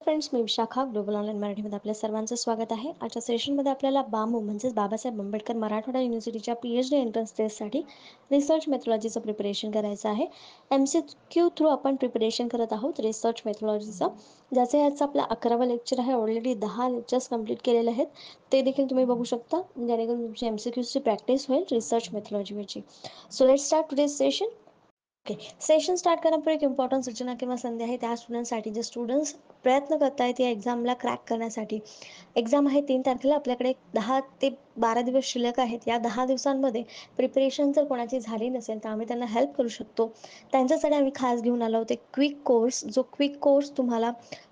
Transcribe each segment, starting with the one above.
Friends, मी Vishakha global online मराठीमध्ये आपल्या सर्वांचं स्वागत आहे. आजच्या सेशनमध्ये आपल्याला बामू म्हणजेच बाबासाहेब आंबेडकर मराठवाडा युनिव्हर्सिटीच्या PhD एंट्रन्स टेस्टसाठी रिसर्च मेथॉलॉजीचं प्रिपरेशन करायचं आहे. MCQ थ्रू आपण प्रिपरेशन करत आहोत रिसर्च मेथॉलॉजीचं, ज्याचं याचं आपला 11वा लेक्चर आहे. ऑलरेडी 10 लेक्चर्स कंप्लीट केलेले आहेत, ते देखील तुम्ही बघू शकता, जेणेकरून तुमची MCQची प्रॅक्टिस होईल रिसर्च मेथॉलॉजीवरची. So let's start today's session. Okay, session start करण्यापूर्वी एक इम्पॉर्टंट सूचना किंवा संधी आहे त्या स्टुडंटसाठी, जे स्टुडंट्स प्रयत्न करत आहेत या एक्झामला क्रॅक करण्यासाठी. एक्झाम आहे 3 तारखेला. आपल्याकडे 10 ते 12 दिवस शिल्लक आहेत. या 10 दिवसांमध्ये प्रिपरेशन जर कोणाची झाली नसेल तर आम्ही त्यांना हेल्प करू शकतो. त्यांच्यासाठी आम्ही खास घेऊन आलो होते क्विक कोर्स, जो क्विक कोर्स तुम्हाला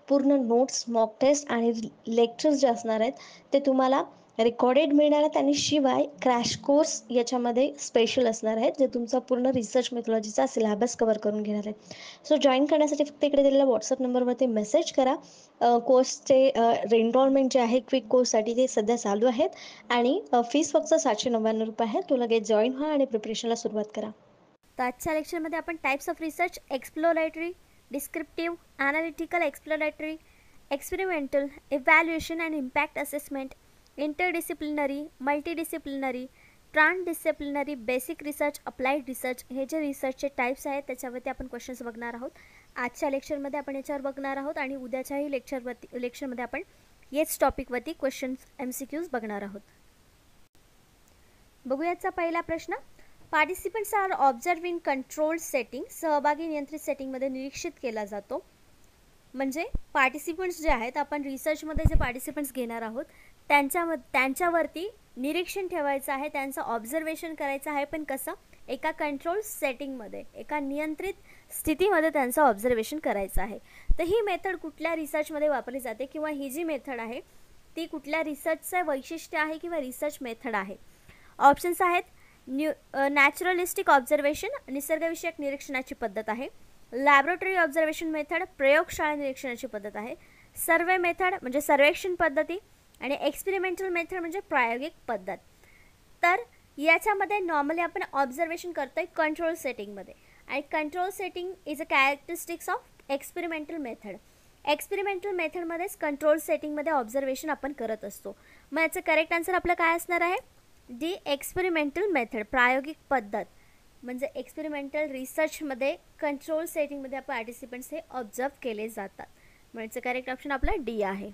पूर्ण नोट्स, मॉक टेस्ट आणि लेक्चर्स जे असणार आहेत ते तुम्हाला रेकॉर्डेड मिळणार आहेत, आणि शिवाय क्रॅश कोर्स याच्यामध्ये स्पेशल असणार आहेत, जे तुमचा पूर्ण रिसर्च मेथॉलॉजीचा सिलेबस कव्हर करून घेणार आहेत. सो जॉईन करण्यासाठी फक्त इकडे दिलेल्या व्हॉट्सअप नंबरवरती मेसेज करा. कोर्सचे एनरोलमेंट जे आहे क्विक कोर्ससाठी ते सध्या चालू आहेत, आणि फीस फक्त 799 रुपये आहे. तो लगेच जॉईन व्हा आणि प्रिपरेशनला सुरुवात करा. तर आजच्या लेक्चरमध्ये आपण types of research, exploratory, descriptive, analytical, exploratory, experimental, evaluation and impact assessment, interdisciplinary, multidisciplinary, transdisciplinary, basic research, applied research, हे जे रिसर्चचे टाईप्स आहेत त्याच्यावरती आपण क्वेश्चन्स बघणार आहोत. आजच्या लेक्चरमध्ये आपण याच्यावर बघणार आहोत, आणि उद्याच्याही लेक्चरमध्ये आपण हेच टॉपिकवरती क्वेश्चन्स MCQs बघणार आहोत. बघूयाचा पहिला प्रश्न. Participants are observe in controlled setting. सहभागी नियंत्रित सेटिंगमध्ये निरीक्षित केला जातो. म्हणजे पार्टिसिपंट्स जे आहेत, आपण रिसर्चमध्ये जे पार्टिसिपंट्स घेणार आहोत त्यांच्यावरती निरीक्षण ठेवायचं आहे, त्यांचं ऑब्झर्वेशन करायचं आहे. पण कसं? एका कंट्रोल सेटिंगमध्ये, एका नियंत्रित स्थितीमध्ये त्यांचं ऑब्झर्वेशन करायचं आहे. तर ही मेथड कुठल्या रिसर्चमध्ये वापरली जाते, किंवा ही जी मेथड आहे ती कुठल्या रिसर्चचं वैशिष्ट्य आहे किंवा रिसर्च मेथड आहे? ऑप्शन्स आहेत. नॅचरलिस्टिक ऑब्झर्वेशन, निसर्गविषयक निरीक्षणाची पद्धत आहे. लॅबोरेटरी ऑब्झर्वेशन मेथड, प्रयोगशाळा निरीक्षणाची पद्धत आहे. सर्वे मेथड म्हणजे सर्वेक्षण पद्धती, आणि एक्सपेरिमेंटल मेथड म्हणजे प्रायोगिक पद्धत. तर याच्यामध्ये नॉर्मली आपण ऑब्झर्वेशन करतोय कंट्रोल सेटिंगमध्ये, आणि control setting is a characteristics of experimental method. Experimental मेथडमध्येच कंट्रोल सेटिंगमध्ये ऑब्झर्वेशन आपण करत असतो. मग याचं करेक्ट आन्सर आपलं काय असणार आहे? दी एक्सपेरिमेंटल मेथड, प्रायोगिक पद्धत. म्हणजे एक्सपेरिमेंटल रिसर्चमध्ये कंट्रोल सेटिंगमध्ये पार्टिसिपंट्स हे ऑब्झर्व केले जातात. म्हणजे करेक्ट ऑप्शन आपला डी आहे.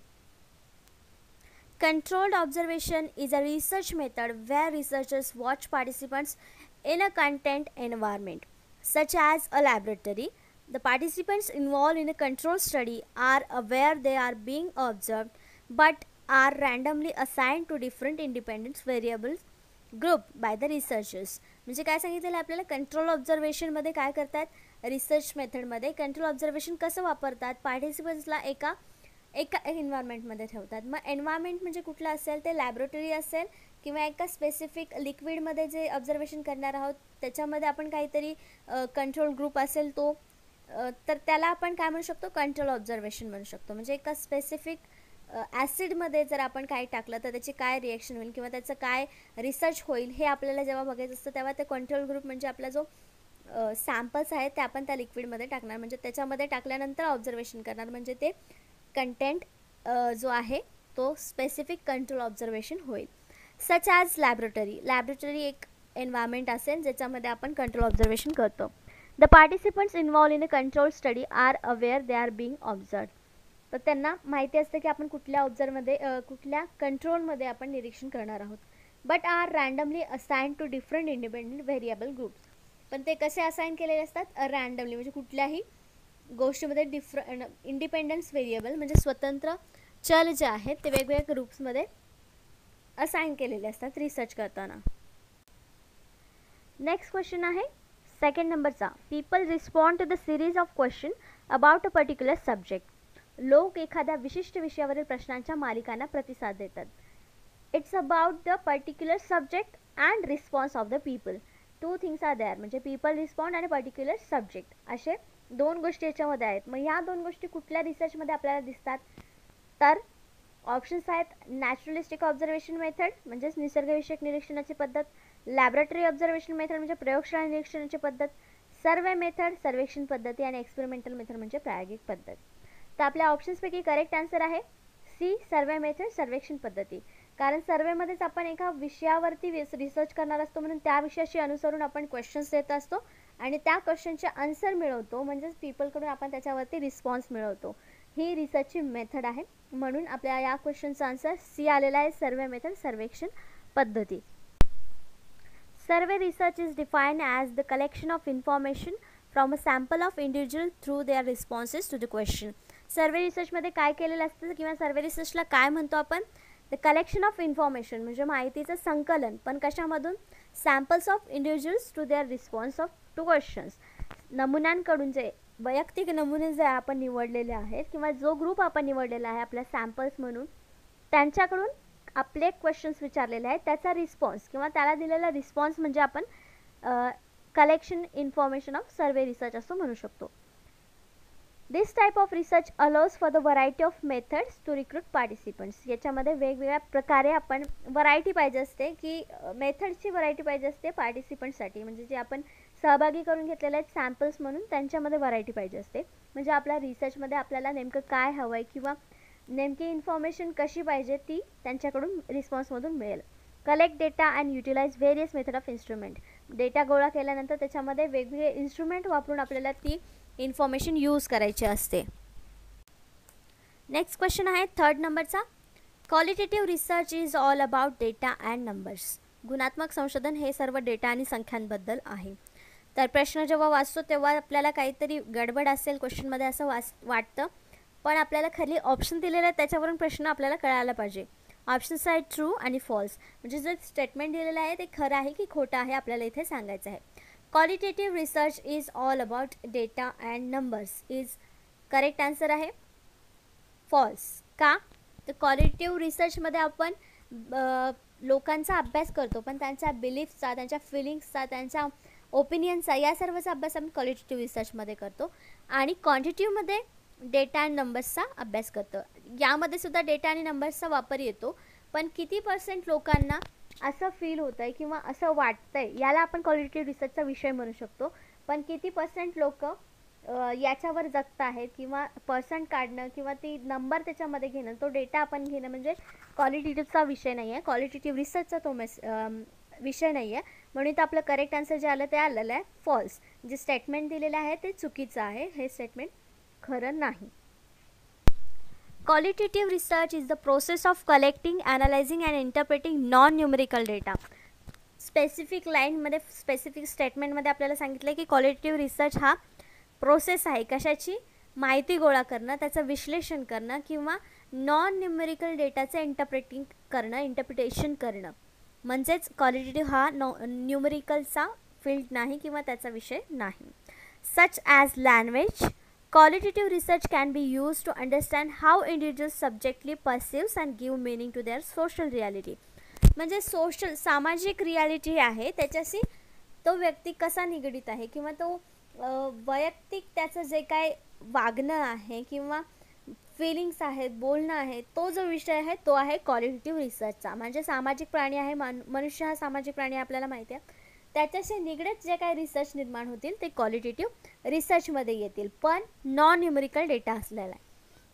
Controlled observation is a research method where researchers watch participants in a content environment such as a laboratory. The participants involved in a control study are aware they are being observed but are randomly assigned to different independent variables group by the researchers. म्हणजे काय सांगितलेलं आपल्याला? Control ऑब्झर्वेशनमध्ये काय करतात? Research मेथडमध्ये control observation कसं वापरतात? पार्टिसिपंट्सला एका एन्व्हायरमेंटमध्ये ठेवतात. मग एन्व्हायरमेंट म्हणजे कुठलं असेल? ते लॅबोरेटरी असेल, किंवा एका स्पेसिफिक लिक्विडमध्ये जे ऑब्झर्वेशन करणार आहोत त्याच्यामध्ये आपण काहीतरी कंट्रोल ग्रुप असेल तो, तर त्याला आपण काय म्हणू शकतो? कंट्रोल ऑब्झर्वेशन म्हणू शकतो. म्हणजे एका स्पेसिफिक ॲसिडमध्ये जर आपण काही टाकलं तर त्याची काय रिॲक्शन होईल, किंवा त्याचं काय रिसर्च होईल, हे आपल्याला जेव्हा बघायचं असतं तेव्हा ते कंट्रोल ग्रुप म्हणजे आपला जो सॅम्पल्स आहेत ते आपण त्या लिक्विडमध्ये टाकणार. म्हणजे त्याच्यामध्ये टाकल्यानंतर ऑब्झर्वेशन करणार. म्हणजे ते कंटेंट जो आहे तो स्पेसिफिक कंट्रोल ऑब्झर्वेशन होईल. सच ॲज लॅबोरेटरी एक एन्व्हायरमेंट असेल ज्याच्यामध्ये आपण कंट्रोल ऑब्झर्वेशन करतो. The participants involve in a control study are aware they are being observe. तर त्यांना माहिती असतं की आपण कुठल्या कंट्रोलमध्ये आपण निरीक्षण करणार आहोत. But are randomly assign to different independent variable groups. पण ते कसे असाइन केलेले असतात? रँडमली, म्हणजे कुठल्याही गोष्टीमध्ये इंडिपेंडन्स व्हेरिएबल म्हणजे स्वतंत्र चल जे आहेत ते वेगवेगळ्या ग्रुप्समध्ये असाइन केलेले असतात रिसर्च करताना. नेक्स्ट क्वेश्चन आहे सेकंड नंबरचा. People respond to the series of question about a particular subject. लोक एखाद्या विशिष्ट विषयावरील प्रश्नांच्या मालिकांना प्रतिसाद देतात. It's about the particular subject and response of the people. Two things are there. म्हणजे पीपल रिस्पॉन्ड आणि पर्टिक्युलर सब्जेक्ट असे दोन गोष्टी याच्यामध्ये आहेत. मग ह्या दोन गोष्टी कुठल्या रिसर्चमध्ये आपल्याला दिसतात? तर ऑप्शन्स आहेत. नॅचरलिस्टिक ऑब्झर्वेशन मेथड म्हणजेच निसर्गविषयक निरीक्षणाची पद्धत, लॅबोरेटरी ऑब्झर्वेशन मेथड म्हणजे प्रयोगशाळा निरीक्षणाची पद्धत, सर्वे मेथड सर्वेक्षण पद्धती, आणि एक्सपेरिमेंटल मेथड म्हणजे प्रायोगिक पद्धत. तर आपल्या ऑप्शन्सपैकी करेक्ट आन्सर आहे सी, सर्वे मेथड, सर्वेक्षण पद्धती. कारण सर्वेमध्येच आपण एका विषयावरती रिसर्च करणार असतो, म्हणून त्या विषयाशी अनुसरून आपण क्वेश्चन्स देत असतो आणि त्या क्वेश्चनचे आन्सर मिळवतो, म्हणजेच पीपलकडून आपण त्याच्यावरती रिस्पॉन्स मिळवतो. ही रिसर्चची मेथड आहे, म्हणून आपल्या या क्वेश्चनचा आन्सर सी आलेला आहे, सर्वे मेथड, सर्वेक्षण पद्धती. Survey research is defined as the collection of information from a sample of individual through their responses to the question. Survey रिसर्चमध्ये काय केलेलं असतं किंवा सर्वे रिसर्चला काय म्हणतो आपण? द कलेक्शन ऑफ इन्फॉर्मेशन म्हणजे माहितीचं संकलन, पण कशामधून? Samples of individuals to their response of to questions. नमुन्यांकडून जे वैयक्तिक नमुने जे आपण निवडलेले आहेत किंवा जो ग्रुप आपण निवडलेला आहे आपल्या सॅम्पल्स म्हणून, त्यांच्याकडून आपले क्वेश्चन्स विचारलेले आहेत, त्याचा रिस्पॉन्स किंवा त्याला दिलेला रिस्पॉन्स म्हणजे आपण collection information of survey research असं म्हणू शकतो. This type of research allows for the variety of methods to recruit participants. याच्यामध्ये वेगवेगळ्या प्रकारे आपण व्हरायटी पाहिजे असते की मेथड्सची व्हरायटी पाहिजे असते पार्टिसिपंट्ससाठी, म्हणजे जे आपण सहभागी करून घेतलेले आहेत सॅम्पल्स म्हणून त्यांच्यामध्ये व्हरायटी पाहिजे असते. म्हणजे आपल्या रिसर्चमध्ये आपल्याला नेमकं काय हवं आहे किंवा नेमकी इन्फॉर्मेशन कशी पाहिजे ती त्यांच्याकडून रिस्पॉन्समधून मिळेल. Collect data and utilize various method of instrument. Data गोळा केल्यानंतर त्याच्यामध्ये वेगवेगळे इन्स्ट्रुमेंट वापरून आपल्याला ती इन्फॉर्मेशन यूज करायची असते. नेक्स्ट क्वेश्चन आहे 3rd नंबरचा. Qualitative research is all about data and numbers. गुणात्मक संशोधन हे सर्व डेटा आणि संख्यांबद्दल आहे. तर प्रश्न जेव्हा वाचतो तेव्हा आपल्याला काहीतरी गडबड असेल क्वेश्चनमध्ये असं वाटतं, पण आपल्याला खाली ऑप्शन दिलेले आहेत त्याच्यावरून प्रश्न आपल्याला कळायला पाहिजे. ऑप्शन्स आहेत ट्रू आणि फॉल्स, म्हणजे जे स्टेटमेंट दिलेलं आहे ते खरं आहे की खोटं आहे आपल्याला इथे सांगायचं आहे. Qualitative research is all about data and numbers is correct answer आहे फॉल्स. का? तर क्वालिटेटिव्ह रिसर्चमध्ये आपण लोकांचा अभ्यास करतो, पण त्यांच्या बिलीफचा, त्यांच्या फिलिंग्सचा, त्यांच्या ओपिनियनचा, या सर्वचा अभ्यास आपण क्वालिटेटिव्ह रिसर्चमध्ये करतो. आणि क्वांटिटिव्हमध्ये डेटा अँड नंबर्सचा अभ्यास करतो. यामध्ये सुद्धा डेटा आणि नंबर्सचा वापर येतो, पण किती % लोकांना असं फील होतं आहे किंवा असं वाटतं आहे याला आपण क्वालिटेटिव्ह रिसर्चचा विषय म्हणू शकतो. पण किती % लोक याच्यावर जगत आहेत किंवा पर्सेंट काढणं किंवा ती नंबर त्याच्यामध्ये घेणं, तो डेटा आपण घेणं म्हणजे क्वालिटेटिव्हचा विषय नाही आहे, क्वालिटेटिव्ह रिसर्चचा तो विषय नाही आहे. म्हणून तर आपलं करेक्ट आन्सर जे आलं ते आलेलं आहे फॉल्स. जे स्टेटमेंट दिलेलं आहे ते चुकीचं आहे, हे स्टेटमेंट खरं नाही. Qualitative research is the process of collecting, analyzing and interpreting non-numerical data. Specific लाईनमध्ये, स्पेसिफिक स्टेटमेंटमध्ये आपल्याला सांगितलं की क्वालिटेटिव्ह रिसर्च हा प्रोसेस आहे कशाची? माहिती गोळा करणं, त्याचं विश्लेषण करणं किंवा नॉन न्यूमेरिकल डेटाचं इंटरप्रिटेशन करणं. म्हणजेच क्वालिटेटिव्ह हा न्यूमेरिकलचा फील्ड नाही किंवा त्याचा विषय नाही. Such as language, qualitative research can be used to understand how individuals subjectively perceives and give meaning to their social reality. म्हणजे सामाजिक रियालिटी आहे त्याच्याशी तो व्यक्ती कसा निगडीत आहे किंवा तो वैयक्तिक त्याचं जे काय वागणं आहे किंवा फिलिंग्स आहेत, बोलणं आहे, तो जो विषय आहे तो आहे क्वालिटेटिव्ह रिसर्चचा. म्हणजे सामाजिक प्राणी आहे, मनुष्य हा सामाजिक प्राणी आपल्याला माहिती आहे, त्याच्याशी निगडीत जे काही रिसर्च निर्माण होतील ते क्वालिटेटिव्ह रिसर्चमध्ये येतील, पण नॉन न्यूमेरिकल डेटा असलेला आहे.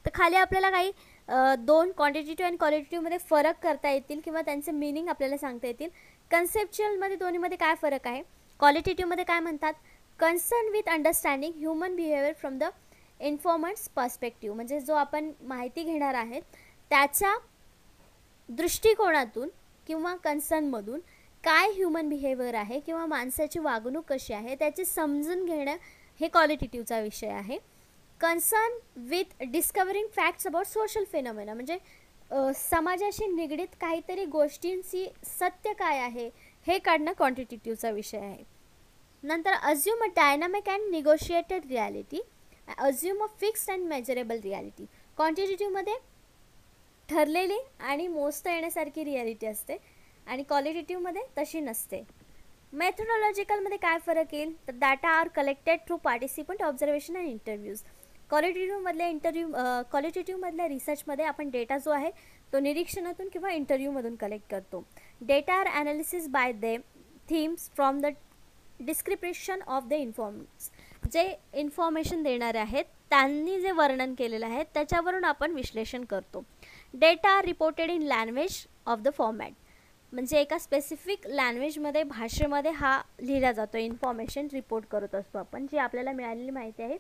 तर खाली आपल्याला काही 2 क्वांटिटेटिव्ह आणि क्वालिटेटिव्हमध्ये फरक करता येतील किंवा त्यांचे मीनिंग आपल्याला सांगता येतील. कन्सेप्च्युअलमध्ये दोन्हीमध्ये काय फरक आहे? क्वालिटेटिव्हमध्ये काय म्हणतात? Concern with understanding human behaviour from the informants perspective. म्हणजे जो आपण माहिती घेणार आहेत त्याच्या दृष्टिकोनातून किंवा कन्सर्नमधून काय ह्युमन बिहेवियर आहे किंवा माणसाची वागणूक कशी आहे त्याची समजून घेणं हे क्वालिटेटिव्हचा विषय आहे. Concern with discovering facts about social phenomena, म्हणजे समाजाशी निगडीत काहीतरी गोष्टींची सत्य काय आहे हे काढणं क्वांटिटेटिव्हचा विषय आहे. नंतर assume a dynamic and negotiated reality, assume a fixed and measurable reality. क्वांटिटेटिव्हमध्ये ठरलेली आणि मोजता येण्यासारखी रियालिटी असते आणि क्वालिटेटिव्हमध्ये तशी नसते. मेथोडॉलॉजिकलमध्ये काय फरक येईल? तर data are collected through participant observation and interviews. क्वालिटेटिव्हमधल्या रिसर्चमध्ये आपण डेटा जो आहे तो निरीक्षणातून किंवा इंटरव्ह्यूमधून कलेक्ट करतो. Data are analysis by them themes from the description of the informants. जे इन्फॉर्मेशन देणारे आहेत त्यांनी जे वर्णन केलेलं आहे त्याच्यावरून आपण विश्लेषण करतो. Data reported in language of the format, म्हणजे एका स्पेसिफिक लँग्वेजमध्ये, भाषेमध्ये हा लिहिला जातो. इन्फॉर्मेशन रिपोर्ट करत असतो आपण, जी आपल्याला मिळालेली माहिती आहे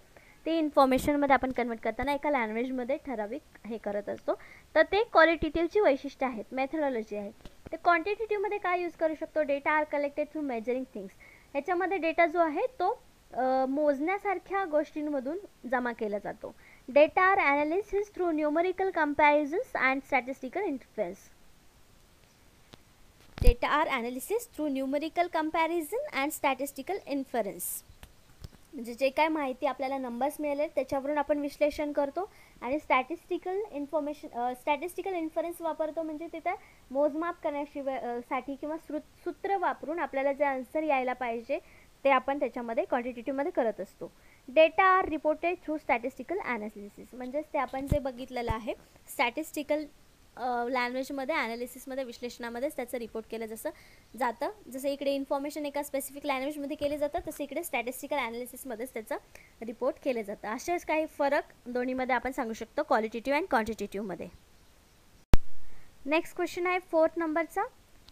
ते इन्फॉर्मेशनमध्ये आपण कन्वर्ट करताना एका लँग्वेजमध्ये ठराविक हे करत असतो. तर ते क्वालिटेटिव्हची वैशिष्ट्य आहेत, मेथडॉलॉजी आहे. ते क्वांटिटेटिव्हमध्ये काय यूज करू शकतो? Data are collected through measuring things. ह्याच्यामध्ये डेटा जो आहे तो मोजण्यासारख्या गोष्टींमधून जमा केला जातो. Data are analysis through numerical comparisons and statistical inference. Data are analysis through numerical comparison and statistical inference, म्हणजे जे काय माहिती आपल्याला नंबर्स मिळाले त्याच्यावरून आपण विश्लेषण करतो. आणि स्टॅटिस्टिकल इन्फरन्स वापरतो, म्हणजे तिथे मोजमाप करण्यासाठी किंवा सूत्र वापरून आपल्याला जे आन्सर यायला पाहिजे ते आपण त्याच्यामध्ये क्वांटिटेटिव्हमध्ये करत असतो. Data are reported through statistical analysis, म्हणजेच ते आपण जे बघितलेलं आहे स्टॅटिस्टिकल लँग्वेजमध्ये, ॲनालिसिसमध्ये, विश्लेषणामध्येच त्याचं रिपोर्ट केलं जातं. जसं इकडे इन्फॉर्मेशन एका स्पेसिफिक लँग्वेजमध्ये केले जातं, तसं इकडे स्टॅटिस्टिकल ॲनालिसिसमध्येच त्याचं रिपोर्ट केलं जातं. असेच काही फरक दोन्हीमध्ये आपण सांगू शकतो, क्वालिटेटिव्ह अँड क्वांटिटेटिव्हमध्ये. नेक्स्ट क्वेश्चन आहे 4th नंबरचा.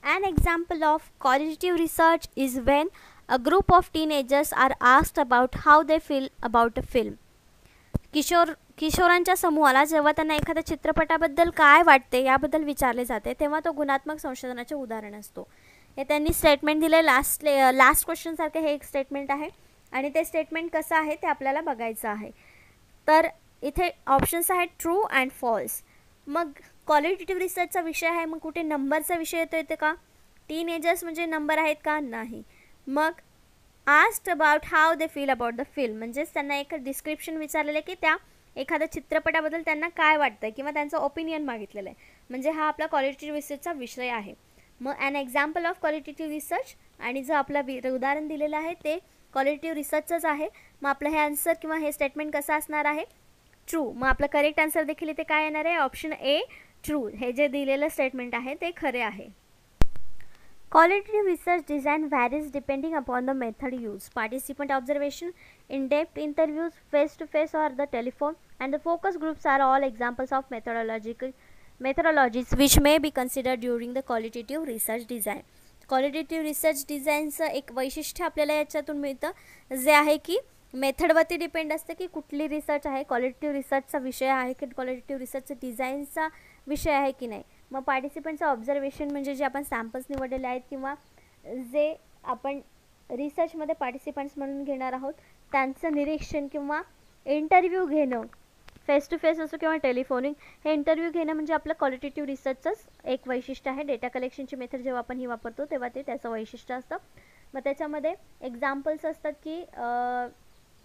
An example of qualitative research is when a group of teenagers are asked about how they feel about a film. किशोरांच्या समूहाला जेव्हा त्यांना एखाद्या चित्रपटाबद्दल काय वाटते याबद्दल विचारले जाते, तेव्हा तो गुणात्मक संशोधनाचे उदाहरण असतो. हे त्यांनी स्टेटमेंट दिले. लास्ट क्वेश्चनसारखे हे एक स्टेटमेंट आहे आणि ते स्टेटमेंट कसं आहे ते आपल्याला बघायचं आहे. तर इथे ऑप्शन्स आहेत ट्रू अँड फॉल्स. मग क्वालिटेटिव्ह रिसर्चचा विषय आहे, मग कुठे नंबरचा विषय येते का? टीनेजर्स म्हणजे नंबर आहेत का? नाही. मग asked about how they feel about the film, म्हणजेच त्यांना एक डिस्क्रिप्शन विचारलेलं आहे की त्या एखाद्या चित्रपटाबद्दल त्यांना काय वाटतं किंवा त्यांचं ओपिनियन मागितलेलं आहे, म्हणजे हा आपला क्वालिटेटिव्ह रिसर्चचा विषय आहे. मग an example of qualitative research, आणि जो आपला उदाहरण दिलेलं आहे ते क्वालिटेटिव्ह रिसर्चचंच आहे. मग आपलं हे आन्सर किंवा हे स्टेटमेंट कसं असणार आहे? ट्रू. मग आपलं करेक्ट आन्सर देखील इथे काय येणार आहे? Option A, true. हे जे दिलेलं स्टेटमेंट आहे ते खरे आहे. Qualitative research design varies depending upon the method used. Participant observation, in-depth interviews, face-to-face or the telephone, and the focus groups are all examples of methodologies which may be considered during the qualitative research design. Qualitative research डिझाईनचं एक वैशिष्ट्य आपल्याला याच्यातून मिळतं, जे आहे की मेथडवरती depend असतं की कुठली रिसर्च आहे, क्वालिटेटिव्ह रिसर्चचा विषय आहे की क्वालिटेटिव्ह रिसर्चचा डिझाईनचा विषय आहे की नाही. मग पार्टिसिपंटचं ऑब्झर्वेशन म्हणजे जे आपण सॅम्पल्स निवडलेले आहेत किंवा जे आपण रिसर्चमध्ये पार्टिसिपंट्स म्हणून घेणार आहोत त्यांचं निरीक्षण किंवा इंटरव्ह्यू घेणं, फेस टू फेस असो किंवा टेलिफोनिक, हे इंटरव्ह्यू घेणं म्हणजे आपलं क्वालिटेटिव्ह रिसर्चचंच एक वैशिष्ट्य आहे. डेटा कलेक्शनची मेथड जेव्हा आपण ही वापरतो तेव्हा ते त्याचं वैशिष्ट्य असतं. मग त्याच्यामध्ये एक्झाम्पल्स असतात की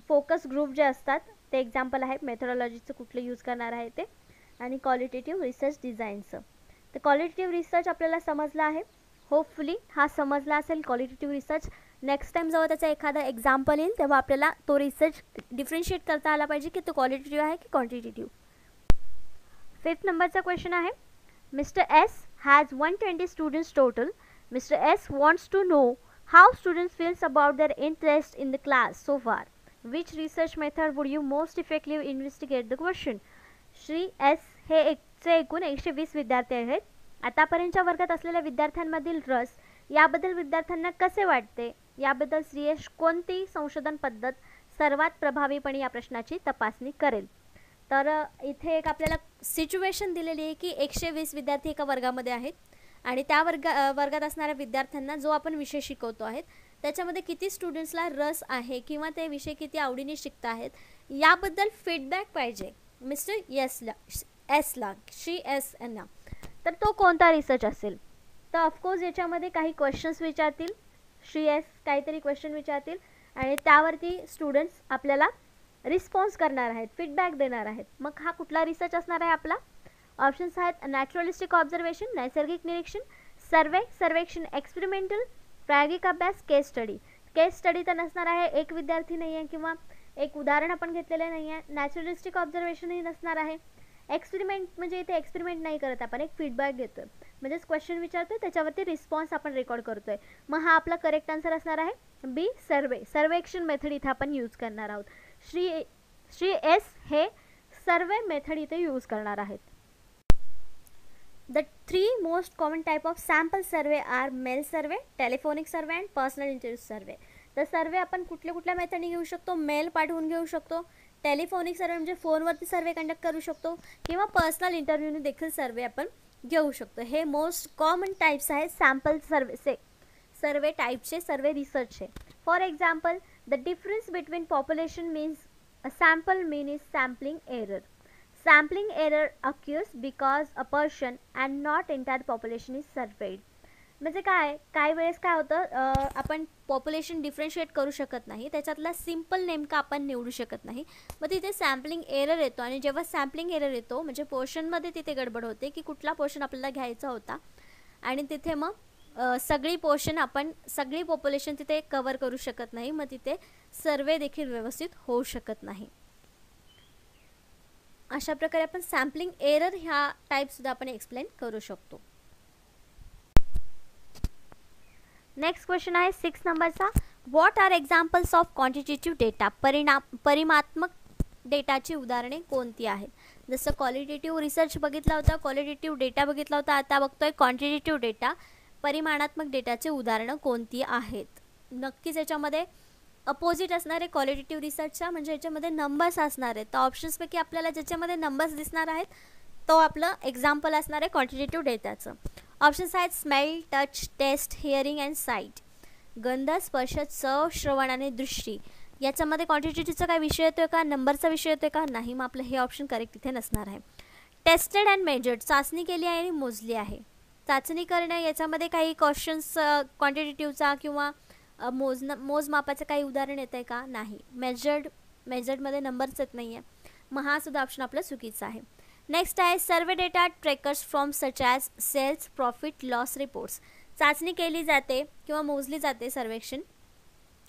फोकस ग्रुप जे असतात ते एक्झाम्पल आहेत, मेथडॉलॉजीचं कुठलं यूज करणार आहे ते, आणि क्वालिटेटिव्ह रिसर्च डिझाईनचं. तर क्वालिटेटिव्ह रिसर्च आपल्याला समजला आहे, होपफुली हा समजला असेल क्वालिटेटिव्ह रिसर्च. नेक्स्ट टाइम जेव्हा त्याचा एखादा एक्झाम्पल येईल तेव्हा आपल्याला तो रिसर्च डिफरन्शिएट करता आला पाहिजे की तो क्वालिटेटिव्ह आहे की क्वांटिटेटिव्ह. 5th नंबरचा क्वेश्चन आहे. Mister S has 120 students total. Mister S wants to know how students feels about their interest in the class so far. Which research method would you most effective investigate the question. Shri S हे एकूण 120 विद्यार्थी आहेत. आतापर्यंतच्या वर्गात असलेल्या विद्यार्थ्यांमधील रस याबद्दल विद्यार्थ्यांना कसे वाटते याबद्दल श्री एस कोणती संशोधन पद्धत सर्वात प्रभावीपणे या प्रश्नाची तपासणी करेल. तर इथे एक आपल्याला सिच्युएशन दिलेली आहे की 120 विद्यार्थी एका वर्गामध्ये आहेत आणि त्या वर्गात असणाऱ्या विद्यार्थ्यांना जो आपण विषय शिकवतो आहेत त्याच्यामध्ये किती स्टुडंट्सला रस आहे किंवा ते विषय किती आवडीने शिकत आहेत याबद्दल फीडबॅक पाहिजे मिस्टर एसला, श्री एस यांना. तर तो कोणता रिसर्च असेल? तर ऑफकोर्स याच्यामध्ये काही क्वेश्चन्स विचारतील, श्री एस काहीतरी क्वेश्चन विचारतील आणि त्यावरती स्टुडंट्स आपल्याला रिस्पॉन्स करणार आहेत, फीडबॅक देणार आहेत. मग हा कुठला रिसर्च असणार आहे आपला? ऑप्शन्स आहेत नॅचरलिस्टिक ऑब्झर्वेशन, नैसर्गिक निरीक्षण, सर्वेक्षण, एक्सपेरिमेंटल, प्रायोगिक अभ्यास, केस स्टडी. केस स्टडी तर नसणार आहे, एक विद्यार्थी नाही आहे किंवा एक उदाहरण आपण घेतलेलं नाही आहे. नॅचरलिस्टिक ऑब्झर्वेशनही नसणार आहे. एक्सपेरिमेंट म्हणजे इथे एक्सपेरिमेंट नाही करत आपण, एक फीडबॅक घेतो. म्हणजेच क्वेश्चन विचारतोय त्याच्यावरती रिस्पॉन्स आपण रेकॉर्ड करतोय. मग हा आपला करेक्ट आन्सर असणार आहे बी, सर्वे. सर्वेक्षण मेथड इथे आपण यूज करणार आहोत. श्री एस हे सर्वे मेथड इथे यूज करणार आहेत. The three most common type of sample survey are mail survey, telephonic survey and personal interview survey. तर सर्वे आपण कुठल्या मेथडने घेऊ शकतो? मेल पाठवून घेऊ शकतो, टेलिफोनिक सर्वे म्हणजे फोनवरती सर्वे कंडक्ट करू शकतो, किंवा पर्सनल इंटरव्ह्यूने देखील सर्वे आपण घेऊ शकतो. हे मोस्ट कॉमन टाइप्स आहेत सॅम्पल सर्वे टाइपचे, सर्वे रिसर्चचे. For example, the difference between population means a sample mean is sampling error. Sampling error occurs because a portion and not entire population is surveyed. म्हणजे काय वेळेस काय होतं, आपण population differentiate करू शकत नाही, त्याच्यातला सिम्पल नेमका आपण निवडू शकत नाही, मग तिथे सॅम्पलिंग एरर येतो. आणि जेव्हा सॅम्पलिंग एरर येतो म्हणजे पोर्शनमध्ये तिथे गडबड होते की कुठला पोर्शन आपल्याला घ्यायचा होता, आणि तिथे मग सगळी पॉप्युलेशन तिथे कव्हर करू शकत नाही, मग तिथे सर्वे देखील व्यवस्थित होऊ शकत नाही. अशा प्रकारे आपण सॅम्पलिंग एरर ह्या टाईप सुद्धा आपण एक्सप्लेन करू शकतो. नेक्स्ट क्वेश्चन आहे 6 नंबरचा. What are examples of quantitative data. परिमाणात्मक डेटाची उदाहरणे कोणती आहेत? जसं क्वालिटेटिव्ह रिसर्च बघितला होता, क्वालिटेटिव्ह डेटा बघितला होता, आता बघतोय क्वांटिटेटिव्ह डेटा. परिमाणात्मक डेटाची उदाहरणं कोणती आहेत? नक्कीच याच्यामध्ये अपोजिट असणार आहे क्वालिटेटिव्ह रिसर्चच्या, म्हणजे याच्यामध्ये नंबर्स असणार आहेत. तर ऑप्शन्सपैकी आपल्याला ज्याच्यामध्ये नंबर्स दिसणार आहेत तो आपलं एक्झाम्पल असणार आहे क्वांटिटेटिव्ह डेटाचं. ऑप्शन्स आहेत smell, touch, taste, hearing and sight. गंध, स्पर्श, चव, श्रवण आणि दृष्टी. याच्यामध्ये क्वांटिटेटिव्हचा काय विषय येतोय का, नंबरचा विषय येतोय का? नाही, मग आपलं हे ऑप्शन करेक्ट इथे नसणार आहे. टेस्टेड अँड मेजर्ड, चाचणी केली आहे आणि मोजली आहे. चाचणी करणं याच्यामध्ये काही क्वेश्चन्स क्वांटिटेटिव्हचा किंवा मोजमापाचं काही उदाहरण येत आहे का? नाही. मेजर्डमध्ये नंबर्स येत नाही आहे, मग हा सुद्धा ऑप्शन आपला चुकीचा आहे. नेक्स्ट आहे survey data trackers from such as sales, profit, loss reports. चाचणी केली जाते किंवा मोजली जाते सर्वेक्षण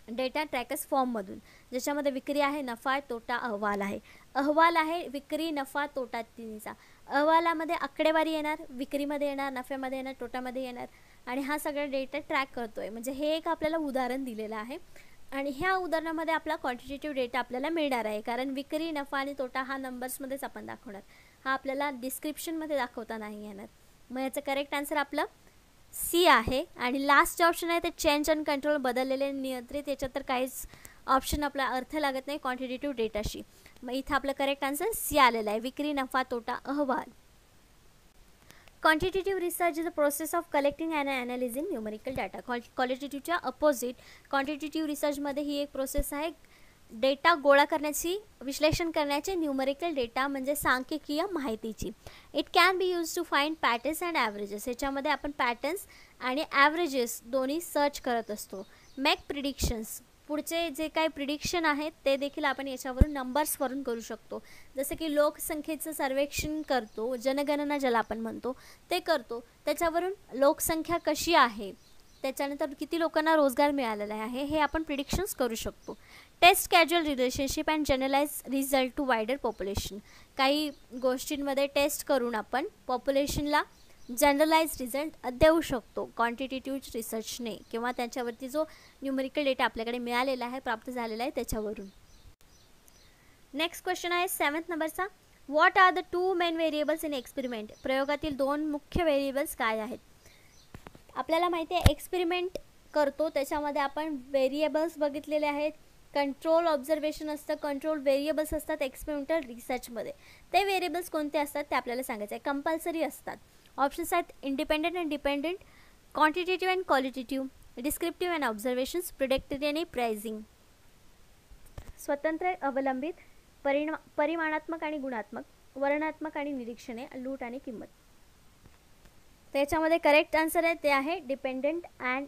डेटा ट्रॅकर्स फॉर्ममधून, ज्याच्यामध्ये विक्री आहे, नफा, तोटा, अहवाल आहे. विक्री, नफा, तोटा तिन्हीचा. अहवालामध्ये आकडेवारी येणार, विक्रीमध्ये येणार, नफ्यामध्ये येणार, तोटामध्ये येणार, आणि हा सगळा डेटा ट्रॅक करतोय. म्हणजे हे एक आपल्याला उदाहरण दिलेलं आहे, आणि ह्या उदाहरणामध्ये आपला क्वांटिटेटिव्ह डेटा आपल्याला मिळणार आहे, कारण विक्री, नफा आणि तोटा हा नंबर्समध्येच आपण दाखवणार, हा आपल्याला डिस्क्रिप्शनमध्ये दाखवता नाही येणार. मग याचं करेक्ट आन्सर आपलं सी आहे. आणि लास्ट ऑप्शन आहे ते चेंज अँड कंट्रोल, बदललेले, नियंत्रित. याच्यात तर काहीच ऑप्शन आपला अर्थ लागत नाही क्वांटिटेटिव्ह डेटाशी. मग इथं आपलं करेक्ट आन्सर सी आलेला आहे, विक्री, नफा, तोटा, अहवाल. Quantitative research is a process of collecting and analysing numerical data. क्वालिटेटिव्हच्या अपोजिट क्वांटिटेटिव्ह रिसर्चमध्ये ही एक प्रोसेस आहे डेटा गोळा करण्याची, विश्लेषण करण्याचे, न्यूमेरिकल डेटा म्हणजे सांख्यिकीय माहितीची. It can be use to find patterns and averages. याच्यामध्ये आपण पॅटर्न्स आणि ॲव्हरेजेस दोन्ही सर्च करत असतो. मेक प्रिडिक्शन्स, पुढचे जे काही प्रिडिक्शन आहेत ते देखील आपण याच्यावरून नंबर्सवरून करू शकतो. जसं की लोकसंख्येचं सर्वेक्षण करतो, जनगणना ज्याला आपण म्हणतो ते करतो, त्याच्यावरून लोकसंख्या कशी आहे, त्याच्यानंतर किती लोकांना रोजगार मिळालेला आहे, हे आपण प्रिडिक्शन्स करू शकतो. Test casual relationship and generalize result to wider population. काही गोष्टींमध्ये टेस्ट करून आपण पॉप्युलेशनला जनरलाइज रिझल्ट देऊ शकतो क्वांटिटेटिव्ह रिसर्चने, किंवा त्याच्यावरती जो न्यूमेरिकल डेटा आपल्याकडे मिळालेला आहे, प्राप्त झालेला आहे त्याच्यावरून. नेक्स्ट क्वेश्चन आहे 7th नंबरचा. What are the 2 main variables in experiment. प्रयोगातील 2 मुख्य व्हेरिएबल्स काय आहेत? आपल्याला माहिती आहे एक्सपेरिमेंट करतो त्याच्यामध्ये आपण व्हेरिएबल्स बघितलेले आहेत. कंट्रोल ऑब्झर्वेशन असतं, कंट्रोल व्हेरिएबल्स असतात एक्सपेरिमेंटल रिसर्चमध्ये. ते व्हेरिएबल्स कोणते असतात ते आपल्याला सांगायचं आहे, कंपल्सरी असतात. ऑप्शन्स आहेत independent and dependent, quantitative and qualitative, descriptive and observations, predictive आणि प्राइसिंग. स्वतंत्र, अवलंबित, परिमाणात्मक आणि गुणात्मक, वर्णनात्मक आणि निरीक्षणे, लूट आणि किंमत. त्याच्यामध्ये करेक्ट आन्सर आहे ते आहे डिपेंडंट अँड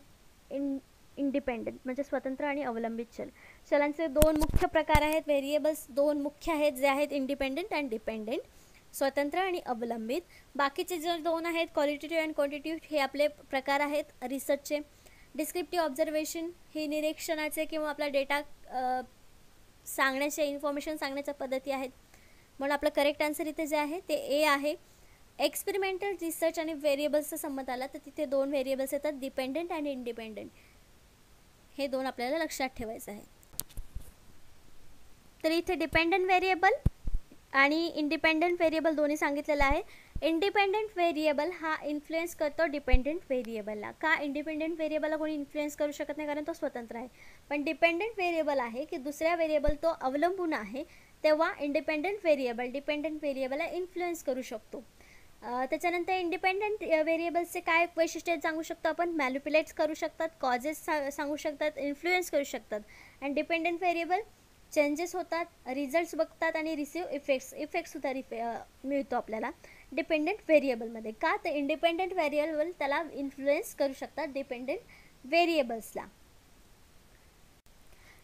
इंडिपेंडंट, म्हणजे स्वतंत्र आणि अवलंबित चल. चलांचे 2 मुख्य प्रकार आहेत, व्हेरिएबल्स 2 मुख्य आहेत जे आहेत इंडिपेंडंट अँड डिपेंडंट, स्वतंत्र आणि अवलंबित. बाकीचे जे 2 आहेत क्वालिटेटिव्ह अँड क्वांटिटेटिव्ह, हे आपले प्रकार आहेत रिसर्चचे. डिस्क्रिप्टिव्ह ऑब्झर्वेशन हे निरीक्षणाचे किंवा आपला डेटा सांगण्याचे, इन्फॉर्मेशन सांगण्याच्या पद्धती आहेत. म्हणून आपलं करेक्ट आन्सर इथे जे आहे ते ए आहे. एक्सपेरिमेंटल रिसर्च आणि व्हेरिएबल्सचा संबंध आला तर तिथे दोन व्हेरिएबल्स येतात, डिपेंडंट आणि इंडिपेंडंट. हे दोन आपल्याला लक्षात ठेवायचं आहे. तर इथे डिपेंडंट व्हेरिएबल आणि इंडिपेंडंट व्हेरिएबल दोन्ही सांगितलेलं आहे. इंडिपेंडंट व्हेरिएबल हा इन्फ्लुएन्स करतो डिपेंडंट व्हेरिएबलला. का? इंडिपेंडंट व्हेरिएबलला कोणी इन्फ्लुएन्स करू शकत नाही, कारण तो स्वतंत्र आहे. पण डिपेंडंट व्हेरिएबल आहे की दुसऱ्या व्हेरिएबल तो अवलंबून आहे, तेव्हा इंडिपेंडंट व्हेरिएबल डिपेंडंट व्हेरिएबलला इन्फ्लुएन्स करू शकतो. त्याच्यानंतर इंडिपेंडंट व्हेरिएबल्सचे काय वैशिष्ट्य सांगू शकतो आपण? मॅनिप्युलेट करू शकतात, कॉजेस सांगू शकतात, इन्फ्लुएन्स करू शकतात. आणि डिपेंडंट व्हेरिएबल चेंजेस होतात, रिझल्ट्स बघतात आणि रिसीव इफेक्टसुद्धा मिळतो आपल्याला डिपेंडंट व्हेरिएबलमध्ये. का? तर इंडिपेंडंट व्हेरिएबल त्याला इन्फ्लुएन्स करू शकतात डिपेंडंट व्हेरिएबल्सला.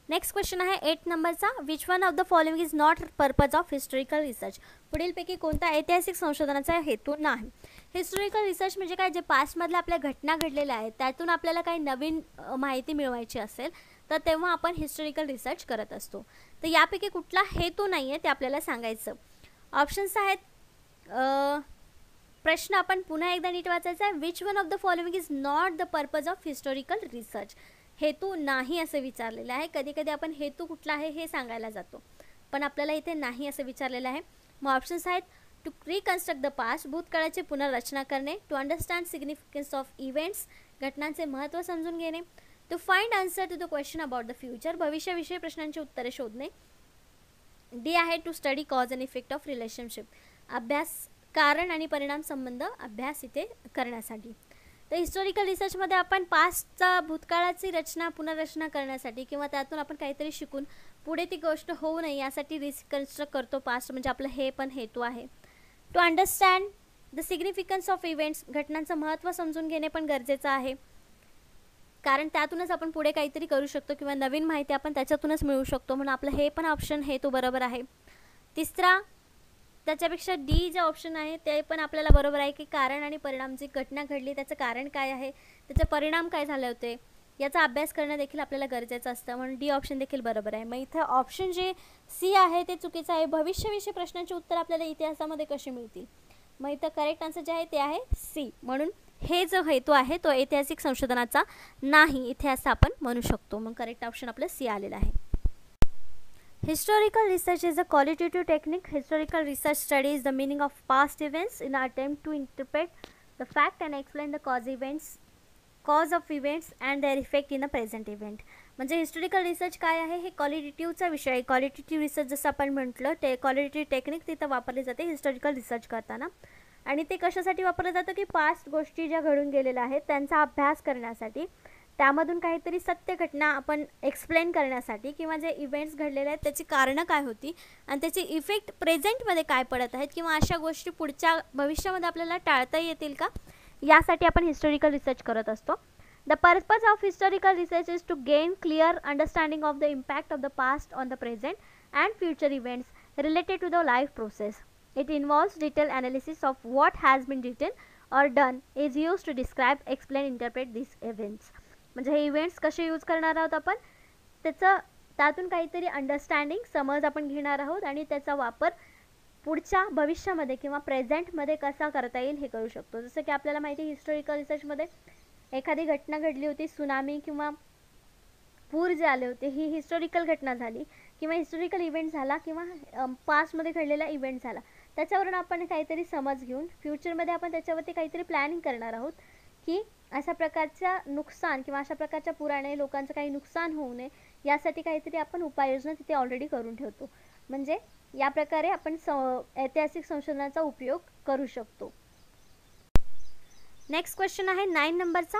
नेक्स्ट क्वेश्चन आहे 8 नंबरचा. Which one of the following is not purpose of historical research? पुढीलपैकी कोणता ऐतिहासिक संशोधनाचा हेतू नाही? हिस्टॉरिकल रिसर्च म्हणजे काय? जे पास्टमधल्या आपल्या घटना घडलेल्या आहेत त्यातून आपल्याला काही नवीन माहिती मिळवायची असेल तर तेव्हा आपण हिस्टॉरिकल रिसर्च करत असतो. तर यापैकी कुठला हेतू नाही आहे ते आपल्याला सांगायचं. ऑप्शन्स आहेत. प्रश्न आपण पुन्हा एकदा नीट वाचायचा आहे. Which one of the following is not the purpose of historical research? हेतू नाही असं विचारलेलं आहे. कधी कधी आपण हेतू कुठला आहे हे सांगायला जातो, पण आपल्याला इथे नाही असं विचारलेलं आहे. मग ऑप्शन्स आहेत. टू रिकन्स्ट्रक्ट द पास्ट, भूतकाळाची पुनर्रचना करणे. To understand significance of events, घटनांचे महत्त्व समजून घेणे. To find answer to the question about the future, भविष्याविषयी प्रश्नांची उत्तरे शोधणे. डी आहे to study cause and effect of relationship, अभ्यास, कारण आणि परिणाम संबंध अभ्यास इथे करण्यासाठी. तर हिस्टॉरिकल रिसर्चमध्ये आपण पास्टचा भूतकाळाची रचना पुनर्रचना करण्यासाठी किंवा त्यातून आपण काहीतरी शिकून पुढे ती गोष्ट होऊ नये यासाठी रिकन्स्ट्रक्ट करतो पास्ट, म्हणजे आपलं हे पण हेतू आहे. To understand the significance of events, घटनांचं महत्त्व समजून घेणे पण गरजेचं आहे, कारण त्यातूनच आपण पुढे काहीतरी करू शकतो किंवा नवीन माहिती आपण त्याच्यातूनच मिळवू शकतो, म्हणून आपलं हे पण ऑप्शन हेतू बरोबर आहे. तिसरा, त्याच्यापेक्षा डी जे ऑप्शन आहे ते पण आपल्याला बरोबर आहे की कारण आणि परिणाम, जी घटना घडली त्याचं कारण काय आहे, त्याचे परिणाम काय झाले होते याचा अभ्यास करणं देखील आपल्याला गरजेचं असतं, म्हणून डी ऑप्शन देखील बरोबर आहे. मग इथं ऑप्शन जे सी आहे ते चुकीचं आहे. भविष्याविषयी प्रश्नांची उत्तर आपल्याला इतिहासामध्ये कशी मिळतील? मग इथं करेक्ट आन्सर जे आहे ते आहे सी. म्हणून हे जो हेतू आहे तो ऐतिहासिक संशोधनाचा नाही इथे असं आपण म्हणू शकतो. मग करेक्ट ऑप्शन आपलं सी आलेलं आहे. Historical research is a qualitative technique. Historical research studies the meaning of past events in an attempt to interpret the fact and explain the cause of events and their effect in the present event. म्हणजे historical research काय आहे? हे क्वालिटेटिव्हचा विषय आहे. Qualitative research जसं आपण म्हटलं ते क्वालिटेटिव्ह टेक्निक तिथं वापरली जाते हिस्टॉरिकल रिसर्च करताना. आणि ते कशासाठी वापरलं जातं की पास्ट गोष्टी ज्या घडून गेलेल्या आहेत त्यांचा अभ्यास करण्यासाठी, त्यामधून काहीतरी सत्य घटना आपण एक्सप्लेन करण्यासाठी किंवा जे इव्हेंट्स घडलेले आहेत त्याची कारणं काय होती आणि त्याची इफेक्ट प्रेझेंटमध्ये काय पडत आहेत किंवा अशा गोष्टी पुढच्या भविष्यामध्ये आपल्याला टाळता येतील का, यासाठी आपण हिस्टॉरिकल रिसर्च करत असतो. The purpose of historical research is to gain clear understanding of the impact of the past on the present and future events related to the life process. It involves detail analysis of what has been written or done is use to describe, explain, interpret this events. म्हणजे हे events कसे use करणार आहोत आपण, त्यातून काहीतरी understanding, समज आपण घेणार आहोत आणि त्याचा वापर पुढच्या भविष्यामध्ये किंवा प्रेझेंटमध्ये कसा करता येईल हे करू शकतो. जसं की आपल्याला माहिती आहे हिस्टॉरिकल रिसर्चमध्ये एखादी घटना घडली होती, सुनामी किंवा पूर जे आले होते, ही हिस्टॉरिकल घटना झाली किंवा हिस्टॉरिकल इव्हेंट झाला किंवा पास्टमध्ये घडलेला इव्हेंट झाला, त्याच्यावरून आपण काहीतरी समज घेऊन फ्युचरमध्ये आपण त्याच्यावरती काहीतरी प्लॅनिंग करणार आहोत की अशा प्रकारच्या नुकसान किंवा अशा प्रकारच्या पुराने लोकांचं काही नुकसान होऊ नये यासाठी काहीतरी आपण उपाययोजना तिथे ऑलरेडी करून ठेवतो. म्हणजे या प्रकारे आपण ऐतिहासिक संशोधनाचा उपयोग करू शकतो. नेक्स्ट क्वेश्चन आहे 9 नंबरचा.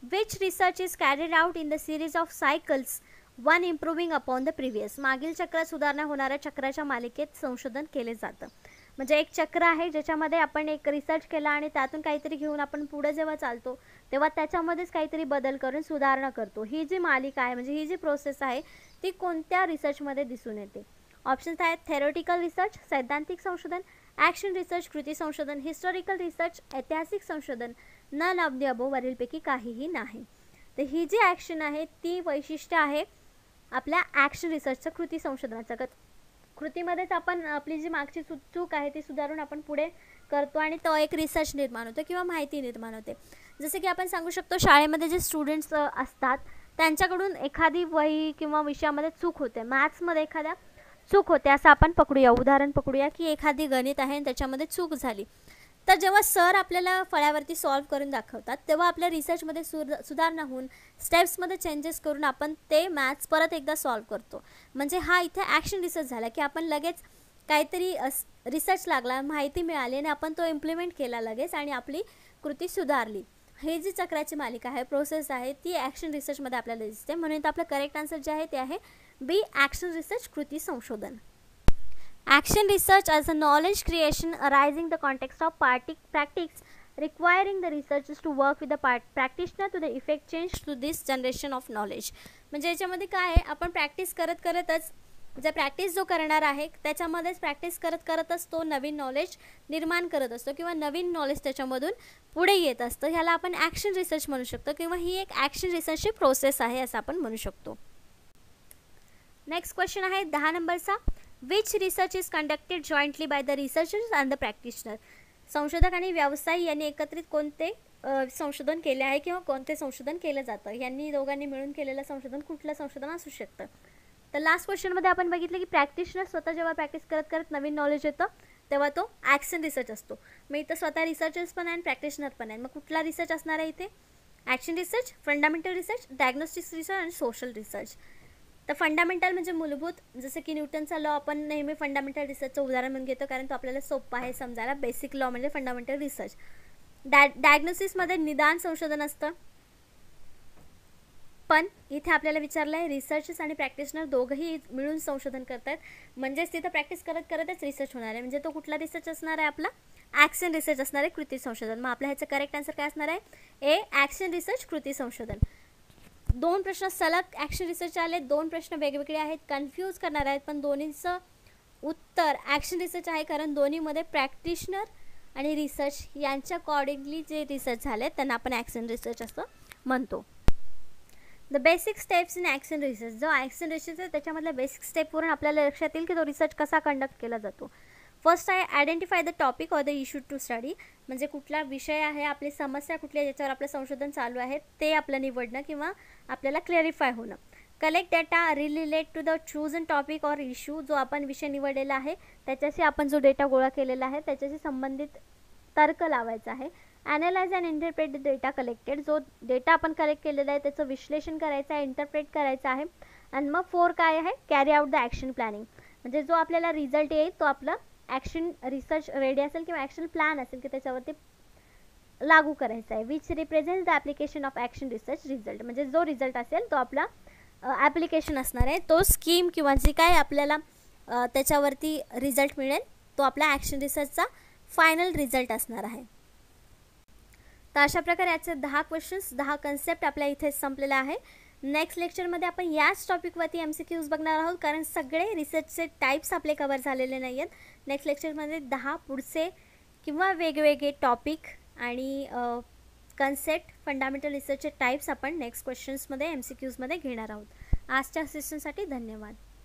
Which research is carried out in the series of cycles one improving upon the previous? मागील चक्रात सुधारणा होणाऱ्या चक्राच्या मालिकेत संशोधन केले जातं. म्हणजे एक चक्र आहे ज्याच्यामध्ये आपण एक रिसर्च केला आणि त्यातून काहीतरी घेऊन आपण पुढे जेव्हा चालतो तेव्हा त्याच्यामध्येच काहीतरी बदल करून सुधारणा करतो. ही जी मालिका आहे म्हणजे ही जी प्रोसेस आहे ती कोणत्या रिसर्चमध्ये दिसून येते? ऑप्शन्स आहेत. थेरोटिकल रिसर्च, सैद्धांतिक संशोधन, ॲक्शन रिसर्च, कृती संशोधन, हिस्टॉरिकल रिसर्च, ऐतिहासिक संशोधन, नन ऑफ द अबोव, वरीलपैकी काहीही नाही. तर ही जी ॲक्शन आहे ती वैशिष्ट्य आहे आपल्या ॲक्शन रिसर्चचं, कृती संशोधनाचं. कृतीमध्येच आपण आपली जी मागची चूक आहे ती सुधारून आपण पुढे करतो आणि तो एक रिसर्च निर्माण होतो किंवा माहिती निर्माण होते. जसं की आपण सांगू शकतो, शाळेमध्ये जे स्टुडंट्स असतात त्यांच्याकडून एखादी वही किंवा विषयामध्ये चूक होते, मॅथ्समध्ये एखाद्या चूक होते असं आपण पकडूया, उदाहरण पकडूया की एखादी गणित आहे आणि त्याच्यामध्ये चूक झाली. तर जेव्हा सर आपल्याला फळ्यावरती सॉल्व्ह करून दाखवतात तेव्हा आपल्या रिसर्चमध्ये सुधारणा होऊन स्टेप्समध्ये चेंजेस करून आपण ते मॅथ्स परत एकदा सॉल्व्ह करतो. म्हणजे हा इथे ॲक्शन रिसर्च झाला की आपण लगेच काहीतरी रिसर्च लागला, माहिती मिळाली आणि आपण तो इम्प्लिमेंट केला लगेच आणि आपली कृती सुधारली. हे जी चक्राची मालिका आहे, प्रोसेस आहे, ती ॲक्शन रिसर्चमध्ये आपल्याला दिसते. म्हणून तर आपलं करेक्ट आन्सर जे आहे ते आहे बी, ॲक्शन रिसर्च, कृती संशोधन. Action research as a knowledge creation arising the context of practice requiring the researchers to work with the practitioner to the effect change to this generation of knowledge. म्हणजे याच्यामध्ये काय आहे, आपण प्रॅक्टिस करत करतच जर प्रॅक्टिस जो करणार आहे त्याच्यामध्येच प्रॅक्टिस करत करतच तो नवीन नॉलेज निर्माण करत असतो किंवा नवीन नॉलेज त्याच्यामधून पुढे येत असतं. ह्याला आपण ॲक्शन रिसर्च म्हणू शकतो किंवा ही एक ॲक्शन रिसर्चची प्रोसेस आहे असं आपण म्हणू शकतो. नेक्स्ट क्वेश्चन आहे 10 नंबरचा. Which research is conducted jointly by the researchers and the practitioner. संशोधक आणि व्यावसायिक यांनी एकत्रित कोणते संशोधन केले आहे किंवा कोणते संशोधन केलं जातं, यांनी दोघांनी मिळून केलेलं संशोधन कुठलं संशोधन असू शकतं. तर लास्ट क्वेश्चनमध्ये आपण बघितलं की प्रॅक्टिशनर स्वतः जेव्हा प्रॅक्टिस करत करत नवीन नॉलेज येतं तेव्हा तो ॲक्शन रिसर्च असतो. मग इथं स्वतः रिसर्चर्स पण आहे आणि प्रॅक्टिशनर पण आहे. मग कुठला रिसर्च असणार आहे इथे? Action research, fundamental research, diagnostics research आणि सोशल रिसर्च. तर फंडामेंटल म्हणजे मूलभूत, जसं की न्यूटनचा लॉ आपण नेहमी फंडामेंटल रिसर्चचं उदाहरण म्हणून घेतो कारण तो आपल्याला सोपा आहे समजायला. बेसिक लॉ म्हणजे फंडामेंटल रिसर्च. डायग्नोसिसमध्ये निदान संशोधन असतं. पण इथे आपल्याला विचारलं आहे रिसर्चर्स आणि प्रॅक्टिशनर दोघंही मिळून संशोधन करत आहेत, म्हणजेच तिथं प्रॅक्टिस करत करतच रिसर्च होणार आहे. म्हणजे तो कुठला रिसर्च असणार आहे आपला? ॲक्शन रिसर्च असणार आहे, कृती संशोधन. मग आपल्या ह्याचं करेक्ट आन्सर काय असणार आहे? ए, ॲक्शन रिसर्च, कृती संशोधन. 2 प्रश्न सलग ॲक्शन रिसर्च आले, 2 प्रश्न वेगवेगळे आहेत, कन्फ्यूज करणार आहेत, पण दोन्हीचं उत्तर ॲक्शन रिसर्च आहे कारण दोन्हीमध्ये प्रॅक्टिशनर आणि रिसर्च यांच्या अकॉर्डिंगली जे रिसर्च झाले त्यांना आपण ॲक्शन रिसर्च असं म्हणतो. The basic steps in action research. जो ॲक्शन रिसर्च आहे त्याच्यामधल्या बेसिक स्टेपवरून आपल्याला लक्षात येईल की तो रिसर्च कसा कंडक्ट केला जातो. फर्स्ट आहे identify the topic or the issue to study. म्हणजे कुठला विषय आहे, आपली समस्या कुठली आहे, ज्याच्यावर आपलं संशोधन चालू आहे ते आपलं निवडणं किंवा आपल्याला क्लॅरिफाय होणं. Collect data relate to the chosen topic or issue. जो आपण विषय निवडलेला आहे त्याच्याशी आपण जो डेटा गोळा केलेला आहे त्याच्याशी संबंधित तर्क लावायचा आहे. Analyse and interpret the data collected. जो डेटा आपण कलेक्ट केलेला आहे त्याचं विश्लेषण करायचं आहे, इंटरप्रेट करायचं आहे. आणि मग 4 काय आहे? Carry out the action planning. म्हणजे जो आपल्याला रिझल्ट येईल तो आपला ॲक्शन रिसर्च रेडी असेल किंवा ॲक्शन प्लॅन असेल की त्याच्यावरती लागू करायचा आहे. Which represent the application of action research result. म्हणजे जो रिझल्ट असेल तो आपला ॲप्लिकेशन असणार आहे, तो स्कीम किंवा जी काय आपल्याला त्याच्यावरती रिझल्ट मिळेल तो आपला ॲक्शन रिसर्चचा फायनल रिझल्ट असणार आहे. तर अशा प्रकारे याचे 10 क्वेश्चन्स, 10 कन्सेप्ट आपल्या इथे संपलेला आहे. नेक्स्ट लेक्चरमध्ये आपण याच टॉपिकवरती MCQs बघणार आहोत कारण सगळे रिसर्चचे टाईप्स आपले कवर झालेले नाही आहेत. नेक्स्ट लेक्चरमध्ये 10 पुढचे किंवा वेगवेगळे टॉपिक आणि कन्सेप्ट, फंडामेंटल रिसर्चचे टाईप्स आपण नेक्स्ट क्वेश्चन्समध्ये MCQsमध्ये घेणार आहोत. आजच्या सेशनसाठी धन्यवाद.